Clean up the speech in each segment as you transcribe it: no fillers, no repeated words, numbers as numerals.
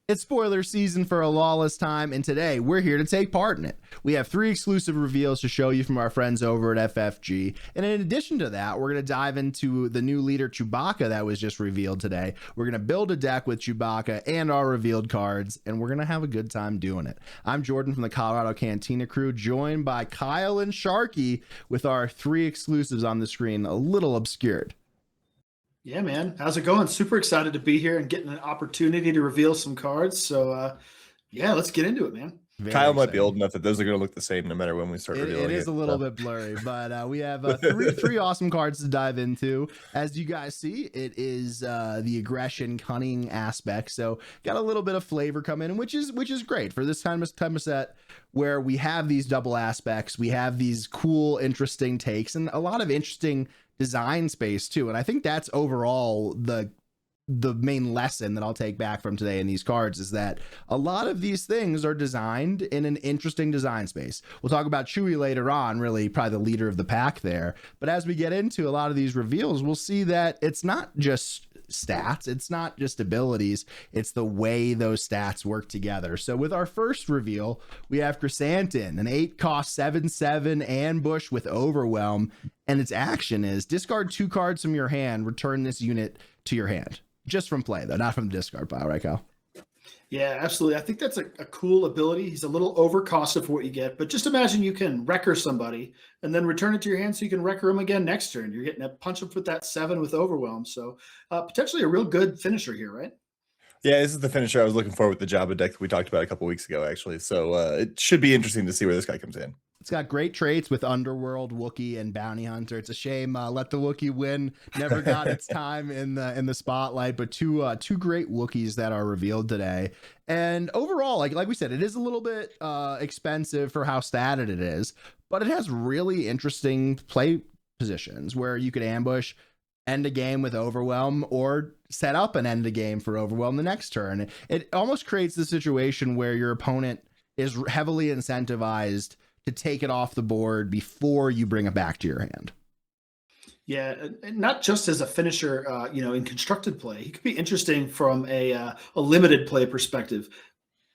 It's spoiler season for A Lawless Time, and today we're here to take part in it. We have 3 exclusive reveals to show you from our friends over at FFG, and in addition to that, we're going to dive into the new leader Chewbacca that was just revealed today. We're going to build a deck with Chewbacca and our revealed cards, and we're going to have a good time doing it. I'm Jordan from the Colorado Cantina Crew, joined by Kyle and Sharkey with our 3 exclusives on the screen, a little obscured. Yeah, man. How's it going? Super excited to be here and getting an opportunity to reveal some cards. So, yeah, let's get into it, man. Very Kyle exciting. Might be old enough that those are going to look the same no matter when we start revealing it. It is a little bit blurry, but we have three awesome cards to dive into. As you guys see, it is the aggression, cunning aspect. So got a little bit of flavor coming in, which is great for this time of set where we have these double aspects. We have these cool, interesting takes and a lot of interesting design space too. And I think that's overall the main lesson that I'll take back from today in these cards is that a lot of these things are designed in an interesting design space. We'll talk about Chewie later on, really probably the leader of the pack there. But as we get into a lot of these reveals, we'll see that it's not just stats, it's not just abilities, it's the way those stats work together. So with our first reveal, we have Krrsantan, an 8-cost 7/7 ambush with overwhelm, and its action is discard 2 cards from your hand, return this unit to your hand. Just from play, though, not from the discard pile, right, Kyle? Yeah, absolutely. I think that's a cool ability. He's a little overcosted for what you get, but just imagine you can wrecker somebody and then return it to your hand so you can wrecker him again next turn. You're getting a punch up with that 7 with overwhelm. So potentially a real good finisher here, right? Yeah, this is the finisher I was looking for with the Jabba deck that we talked about a couple weeks ago, actually. So it should be interesting to see where this guy comes in. It's got great traits with Underworld, Wookiee, and Bounty Hunter. It's a shame Let the Wookiee win never got its time in the spotlight, but two great Wookiees that are revealed today. And overall, like we said, it is a little bit expensive for how statted it is, but it has really interesting play positions where you could ambush, end a game with overwhelm, or set up and end a game for overwhelm the next turn. It almost creates the situation where your opponent is heavily incentivized to take it off the board before you bring it back to your hand. Yeah, and not just as a finisher, in constructed play. He could be interesting from a limited play perspective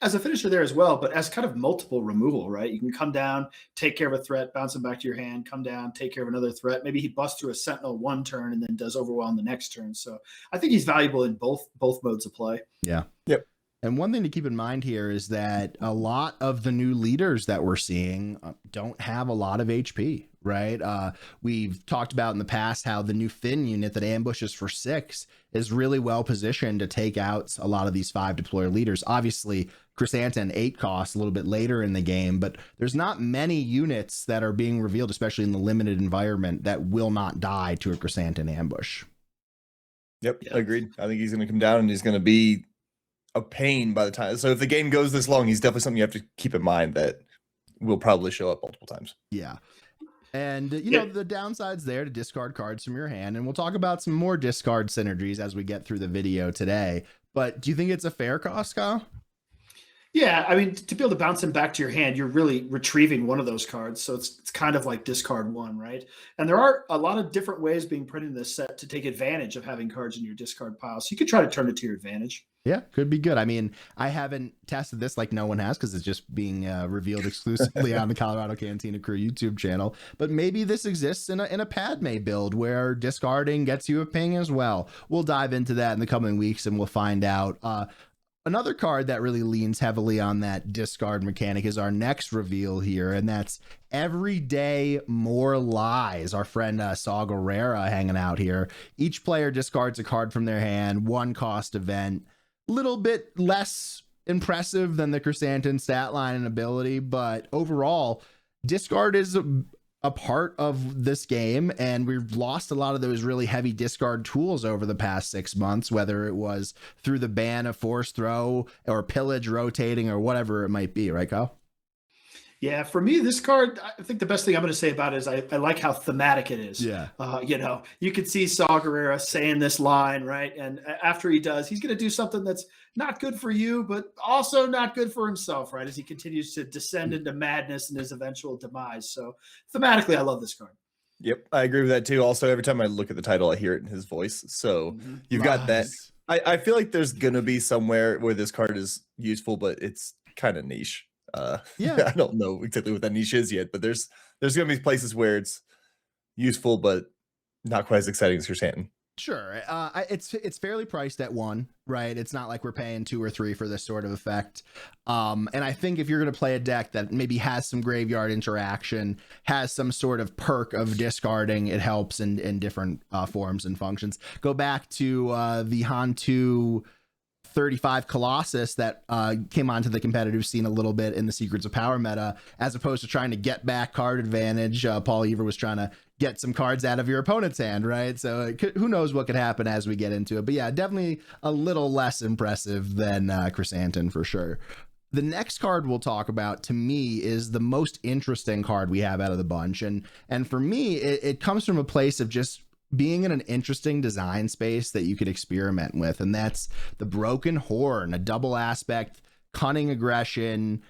as a finisher there as well, but as kind of multiple removal, right? You can come down, take care of a threat, bounce him back to your hand, come down, take care of another threat. Maybe he busts through a Sentinel one turn and then does overwhelm the next turn. So I think he's valuable in both modes of play. Yeah. Yep. And one thing to keep in mind here is that a lot of the new leaders that we're seeing don't have a lot of HP, right? We've talked about in the past how the new Finn unit that ambushes for 6 is really well positioned to take out a lot of these 5 deployer leaders. Obviously, Krrsantan 8 costs a little bit later in the game, but there's not many units that are being revealed, especially in the limited environment, that will not die to a Krrsantan ambush. Yep, yeah. Agreed. I think he's going to come down and he's going to be a pain by the time. So if the game goes this long, he's definitely something you have to keep in mind that will probably show up multiple times. Yeah. And, know, the downside's there to discard cards from your hand. And we'll talk about some more discard synergies as we get through the video today. But do you think it's a fair cost, Kyle? Yeah, I mean, to be able to bounce him back to your hand, you're really retrieving one of those cards. So it's kind of like discard 1, right? And there are a lot of different ways being printed in this set to take advantage of having cards in your discard pile. So you could try to turn it to your advantage. Yeah, could be good. I mean, I haven't tested this like no one has because it's just being revealed exclusively on the Colorado Cantina Crew YouTube channel. But maybe this exists in a Padme build where discarding gets you a ping as well. We'll dive into that in the coming weeks and we'll find out. Another card that really leans heavily on that discard mechanic is our next reveal here, and that's Everyday More Lies. Our friend Saw Gerrera hanging out here. Each player discards a card from their hand, 1-cost event. Little bit less impressive than the Krrsantan stat line and ability, but overall, discard is a part of this game, and we've lost a lot of those really heavy discard tools over the past 6 months, whether it was through the ban of force throw or pillage rotating or whatever it might be, right, Kyle? Yeah, for me, this card, I think the best thing I'm going to say about it is I like how thematic it is. Yeah. You can see Saw Gerrera saying this line, right? And after he does, he's going to do something that's not good for you, but also not good for himself, right? As he continues to descend into madness and his eventual demise. So thematically, I love this card. Yep, I agree with that too. Also, every time I look at the title, I hear it in his voice. So you've got that I feel like there's gonna be somewhere where this card is useful, but it's kind of niche. Yeah. I don't know exactly what that niche is yet, but there's gonna be places where it's useful, but not quite as exciting as Krrsantan. Sure. It's fairly priced at 1, right? It's not like we're paying 2 or 3 for this sort of effect. And I think if you're going to play a deck that maybe has some graveyard interaction, has some sort of perk of discarding, it helps in different forms and functions. Go back to the Hantu 35 Colossus that came onto the competitive scene a little bit in the Secrets of Power meta, as opposed to trying to get back card advantage. Paul Ever was trying to get some cards out of your opponent's hand, right? So who knows what could happen as we get into it. But yeah, definitely a little less impressive than Krrsantan for sure. The next card we'll talk about, to me, is the most interesting card we have out of the bunch. And for me, it comes from a place of just being in an interesting design space that you could experiment with. And that's the Broken Horn, a double aspect, cunning aggression,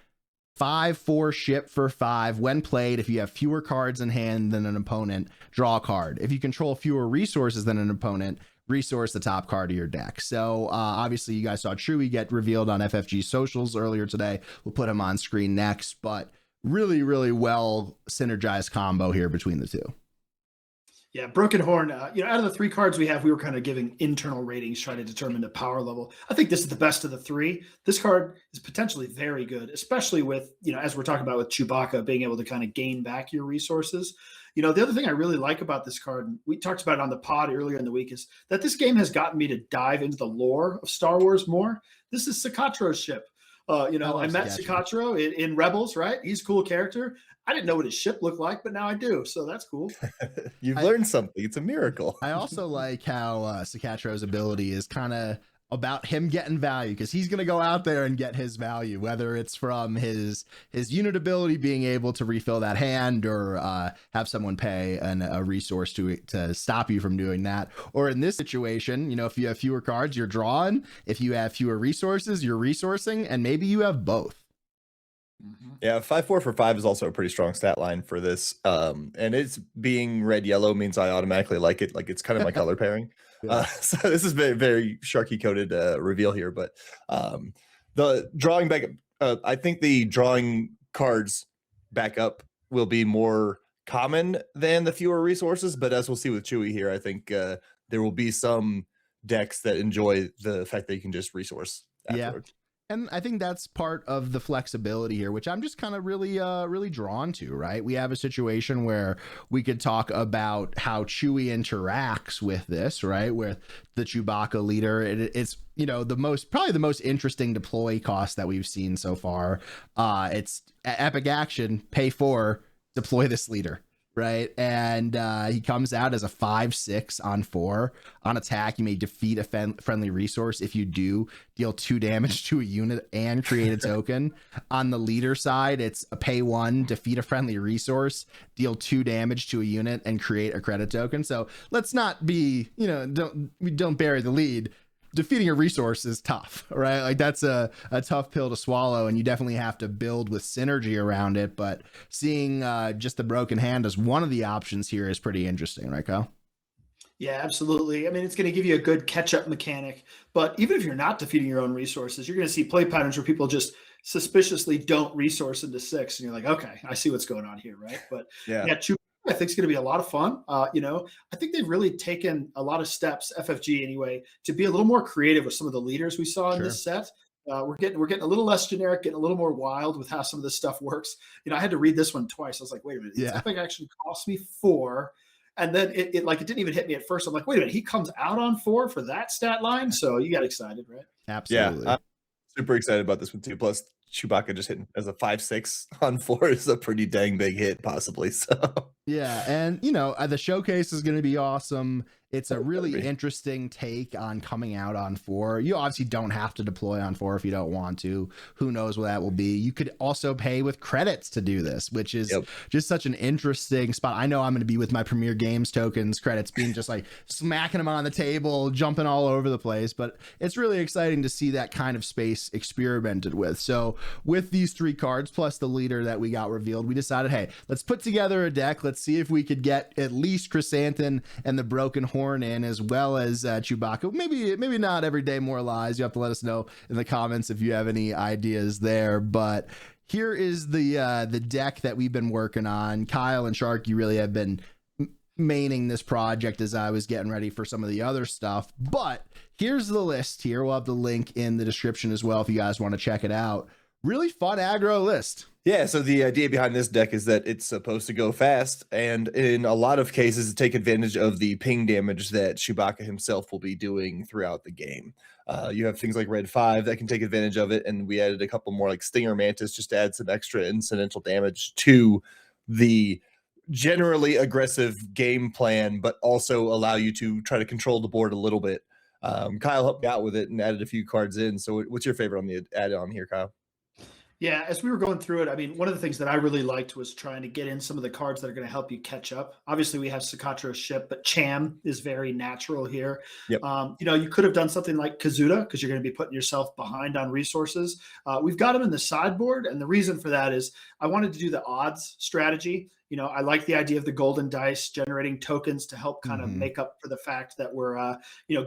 5/4 ship for 5. When played, if you have fewer cards in hand than an opponent, draw a card. If you control fewer resources than an opponent, resource the top card of your deck. So obviously you guys saw Chewy get revealed on FFG socials earlier today. We'll put him on screen next, but really, really well synergized combo here between the two. Yeah, Broken Horn, out of the 3 cards we have, we were kind of giving internal ratings, trying to determine the power level. I think this is the best of the 3. This card is potentially very good, especially with, as we're talking about with Chewbacca, being able to kind of gain back your resources. The other thing I really like about this card, and we talked about it on the pod earlier in the week, is that this game has gotten me to dive into the lore of Star Wars more. This is Cicatro's ship. I met Cicatro in Rebels, right? He's a cool character. I didn't know what his ship looked like, but now I do. So that's cool. You've learned something. It's a miracle. I also like how Cicatro's ability is kind of about him getting value, because he's going to go out there and get his value, whether it's from his unit ability being able to refill that hand, or have someone pay a resource to stop you from doing that. Or in this situation, if you have fewer cards, you're drawing. If you have fewer resources, you're resourcing, and maybe you have both. Yeah, 5/4 for 5 is also a pretty strong stat line for this. And it's being red-yellow means I automatically like it. Like, it's kind of my color pairing. Yeah. So this is very, very Sharkey coded reveal here. But the drawing back, I think the drawing cards back up will be more common than the fewer resources. But as we'll see with Chewy here, I think there will be some decks that enjoy the fact that you can just resource afterwards. Yeah. And I think that's part of the flexibility here, which I'm just kind of really drawn to, right? We have a situation where we could talk about how Chewy interacts with this, right? With the Chewbacca leader. It's, probably the most interesting deploy cost that we've seen so far. It's epic action, pay 4, deploy this leader. Right, and he comes out as a 5/6 on 4. On attack, you may defeat a friendly resource. If you do, deal 2 damage to a unit and create a token. On the leader side, it's a pay 1, defeat a friendly resource, deal 2 damage to a unit, and create a credit token. So let's not be, don't bury the lead. Defeating a resource is tough, right? Like, that's a tough pill to swallow, and you definitely have to build with synergy around it. But seeing just the broken hand as one of the options here is pretty interesting, right, Kyle? Yeah, absolutely. I mean, it's going to give you a good catch-up mechanic. But even if you're not defeating your own resources, you're going to see play patterns where people just suspiciously don't resource into 6, and you're like, okay, I see what's going on here, right? But yeah, I think it's going to be a lot of fun. I think they've really taken a lot of steps, FFG anyway, to be a little more creative with some of the leaders we saw in this set. We're getting a little less generic, getting a little more wild with how some of this stuff works. I had to read this one twice. I was like, wait a minute, epic action cost me 4. And then it didn't even hit me at first. I'm like, wait a minute, he comes out on 4 for that stat line. So you got excited, right? Absolutely. Yeah, I'm super excited about this one too. Plus, Chewbacca just hitting as a 5/6 on 4 is a pretty dang big hit, possibly. So yeah, and the showcase is going to be awesome. It's a really interesting take on coming out on 4. You obviously don't have to deploy on 4 if you don't want to. Who knows what that will be? You could also pay with credits to do this, which is just such an interesting spot. I know I'm going to be with my Premier Games tokens, credits being just like smacking them on the table, jumping all over the place. But it's really exciting to see that kind of space experimented with. So with these 3 cards plus the leader that we got revealed, we decided, hey, let's put together a deck. Let's see if we could get at least Krrsantan and the Broken Horn in, as well as Chewbacca. Maybe not everyday more lies. You have to let us know in the comments if you have any ideas there. But here is the deck that we've been working on. Kyle and Sharkey really have been maining this project as I was getting ready for some of the other stuff. But here's the list here. We'll have the link in the description as well if you guys want to check it out. Really fun aggro list. Yeah, so the idea behind this deck is that it's supposed to go fast, and in a lot of cases, take advantage of the ping damage that Chewbacca himself will be doing throughout the game. You have things like Red 5 that can take advantage of it, and we added a couple more like Stinger Mantis just to add some extra incidental damage to the generally aggressive game plan, but also allow you to try to control the board a little bit. Kyle helped me out with it and added a few cards in. So what's your favorite on the add-on here, Kyle? Yeah, as we were going through it, I mean, one of the things that I really liked was trying to get in some of the cards that are going to help you catch up. Obviously, we have Socatro's ship, but Cham is very natural here. Yep. You could have done something like Kazuda because you're going to be putting yourself behind on resources. We've got him in the sideboard, and the reason for that is I wanted to do the odds strategy. I like the idea of the golden dice generating tokens to help kind of make up for the fact that we're,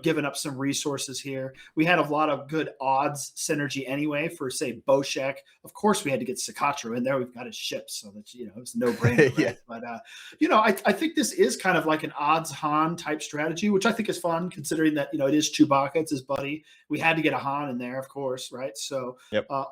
giving up some resources here. We had a lot of good odds synergy anyway for, say, Boshek. Of course, we had to get Socatro in there. We've got his ship, so that, it's no brainer. Right? Yeah. But, I think this is kind of like an odds Han type strategy, which I think is fun considering that, it is Chewbacca. It's his buddy. We had to get a Han in there, of course, right? So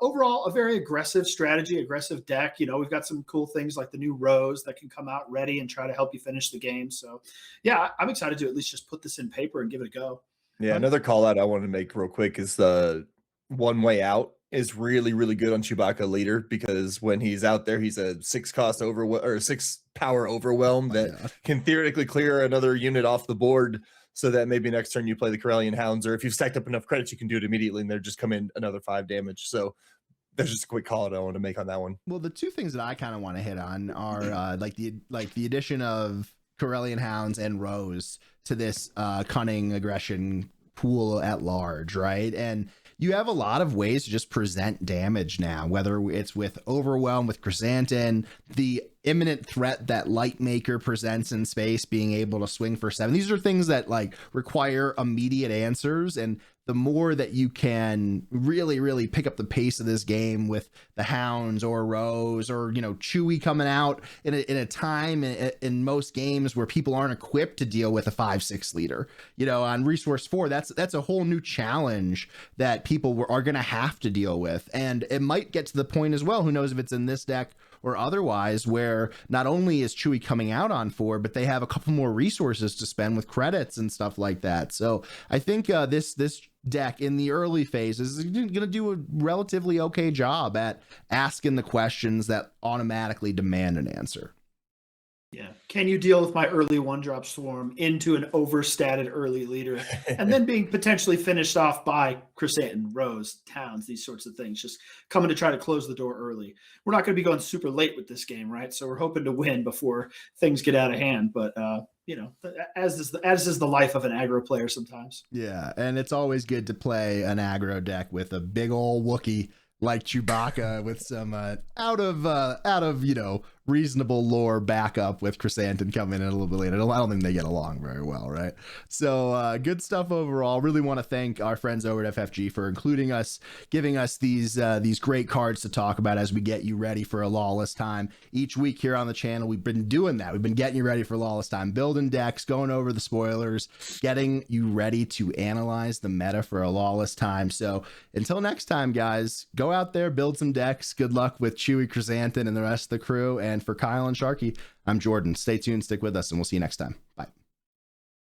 overall, a very aggressive strategy, aggressive deck. We've got some cool things like the new Rose that can come out ready and try to help you finish the game. So yeah, I'm excited to at least just put this in paper and give it a go. Yeah, another call out I wanted to make real quick is the One Way Out is really, really good on Chewbacca later, because when he's out there, he's a 6 power overwhelm that can theoretically clear another unit off the board, so that maybe next turn you play the Corellian Hounds, or if you've stacked up enough credits, you can do it immediately and they're just come in another 5 damage. So there's just a quick call out I want to make on that one. Well, the 2 things that I kind of want to hit on are like the addition of Corellian Hounds and Rose to this cunning aggression pool at large, right? And you have a lot of ways to just present damage now, whether it's with Overwhelm, with Krrsantan, the imminent threat that Lightmaker presents in space, being able to swing for 7. These are things that like require immediate answers, and the more that you can really, really pick up the pace of this game with the Hounds or Rose or, Chewie coming out in a time in most games where people aren't equipped to deal with a 5-6 leader, on Resource 4, that's a whole new challenge that people are going to have to deal with. And it might get to the point as well, who knows if it's in this deck or otherwise, where not only is Chewie coming out on 4, but they have a couple more resources to spend with credits and stuff like that. So I think this deck in the early phases is going to do a relatively okay job at asking the questions that automatically demand an answer. Yeah. Can you deal with my early 1-drop swarm into an overstated early leader and then being potentially finished off by Krrsantan, Rose, Towns, these sorts of things, just coming to try to close the door early. We're not going to be going super late with this game, right? So we're hoping to win before things get out of hand. But, as is the life of an aggro player sometimes. Yeah. And it's always good to play an aggro deck with a big old Wookiee like Chewbacca with some out of reasonable lore backup with Krrsantan coming in a little bit later. I don't think they get along very well, right? So good stuff overall. Really want to thank our friends over at FFG for including us, giving us these great cards to talk about as we get you ready for A Lawless Time. Each week here on the channel, we've been doing that. We've been getting you ready for Lawless Time, building decks, going over the spoilers, getting you ready to analyze the meta for A Lawless Time. So until next time, guys, go out there, build some decks. Good luck with Chewie, Krrsantan, and the rest of the crew. And for Kyle and Sharkey, I'm Jordan. Stay tuned, stick with us, and we'll see you next time. Bye.